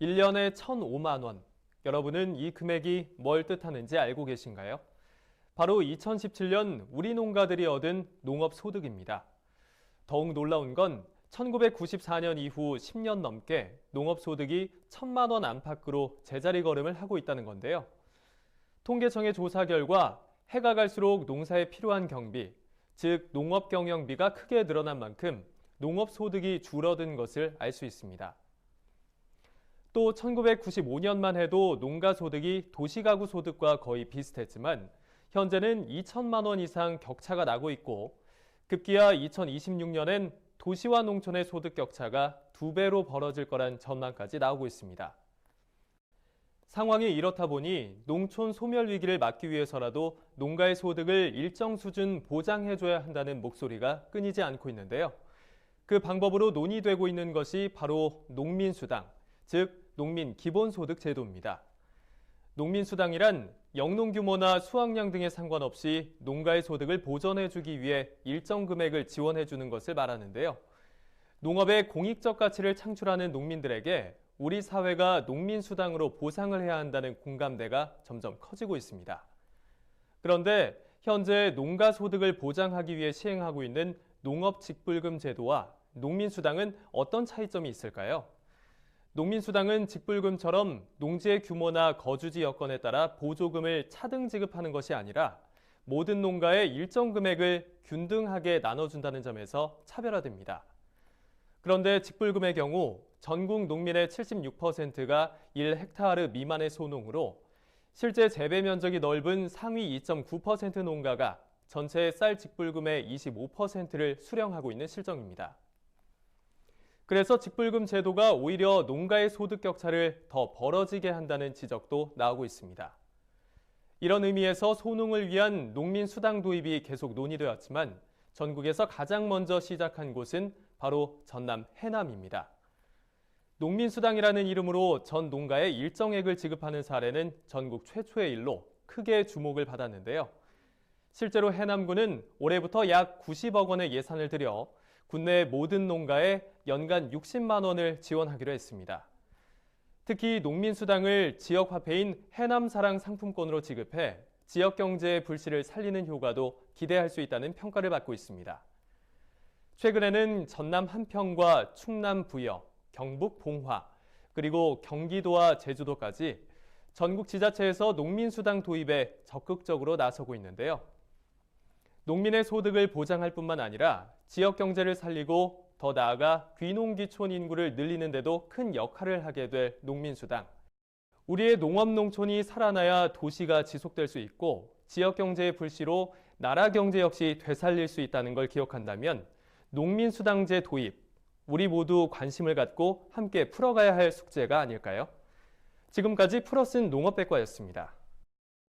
1년에 1,005만 원. 여러분은 이 금액이 뭘 뜻하는지 알고 계신가요? 바로 2017년 우리 농가들이 얻은 농업소득입니다. 더욱 놀라운 건 1994년 이후 10년 넘게 농업소득이 1,000만 원 안팎으로 제자리 걸음을 하고 있다는 건데요. 통계청의 조사 결과 해가 갈수록 농사에 필요한 경비, 즉 농업경영비가 크게 늘어난 만큼 농업소득이 줄어든 것을 알 수 있습니다. 또 1995년만 해도 농가소득이 도시가구 소득과 거의 비슷했지만 현재는 2천만 원 이상 격차가 나고 있고 급기야 2026년엔 도시와 농촌의 소득 격차가 2배로 벌어질 거란 전망까지 나오고 있습니다. 상황이 이렇다 보니 농촌 소멸 위기를 막기 위해서라도 농가의 소득을 일정 수준 보장해줘야 한다는 목소리가 끊이지 않고 있는데요. 그 방법으로 논의되고 있는 것이 바로 농민수당, 즉 농민 기본소득 제도입니다. 농민수당이란 영농 규모나 수확량 등에 상관없이 농가의 소득을 보전해주기 위해 일정 금액을 지원해주는 것을 말하는데요. 농업의 공익적 가치를 창출하는 농민들에게 우리 사회가 농민수당으로 보상을 해야 한다는 공감대가 점점 커지고 있습니다. 그런데 현재 농가 소득을 보장하기 위해 시행하고 있는 농업직불금 제도와 농민수당은 어떤 차이점이 있을까요? 농민수당은 직불금처럼 농지의 규모나 거주지 여건에 따라 보조금을 차등 지급하는 것이 아니라 모든 농가에 일정 금액을 균등하게 나눠준다는 점에서 차별화됩니다. 그런데 직불금의 경우 전국 농민의 76%가 1헥타르 미만의 소농으로 실제 재배 면적이 넓은 상위 2.9% 농가가 전체 쌀 직불금의 25%를 수령하고 있는 실정입니다. 그래서 직불금 제도가 오히려 농가의 소득 격차를 더 벌어지게 한다는 지적도 나오고 있습니다. 이런 의미에서 소농을 위한 농민 수당 도입이 계속 논의되었지만 전국에서 가장 먼저 시작한 곳은 바로 전남 해남입니다. 농민 수당이라는 이름으로 전 농가에 일정액을 지급하는 사례는 전국 최초의 일로 크게 주목을 받았는데요. 실제로 해남군은 올해부터 약 90억 원의 예산을 들여 국내 모든 농가에 연간 60만 원을 지원하기로 했습니다. 특히 농민수당을 지역화폐인 해남사랑 상품권으로 지급해 지역경제의 불씨를 살리는 효과도 기대할 수 있다는 평가를 받고 있습니다. 최근에는 전남 한평과 충남 부여, 경북 봉화, 그리고 경기도와 제주도까지 전국 지자체에서 농민수당 도입에 적극적으로 나서고 있는데요. 농민의 소득을 보장할 뿐만 아니라 지역 경제를 살리고 더 나아가 귀농귀촌 인구를 늘리는 데도 큰 역할을 하게 될 농민수당. 우리의 농업 농촌이 살아나야 도시가 지속될 수 있고 지역 경제의 불씨로 나라 경제 역시 되살릴 수 있다는 걸 기억한다면 농민수당제 도입, 우리 모두 관심을 갖고 함께 풀어가야 할 숙제가 아닐까요? 지금까지 풀어쓴 농업백과였습니다.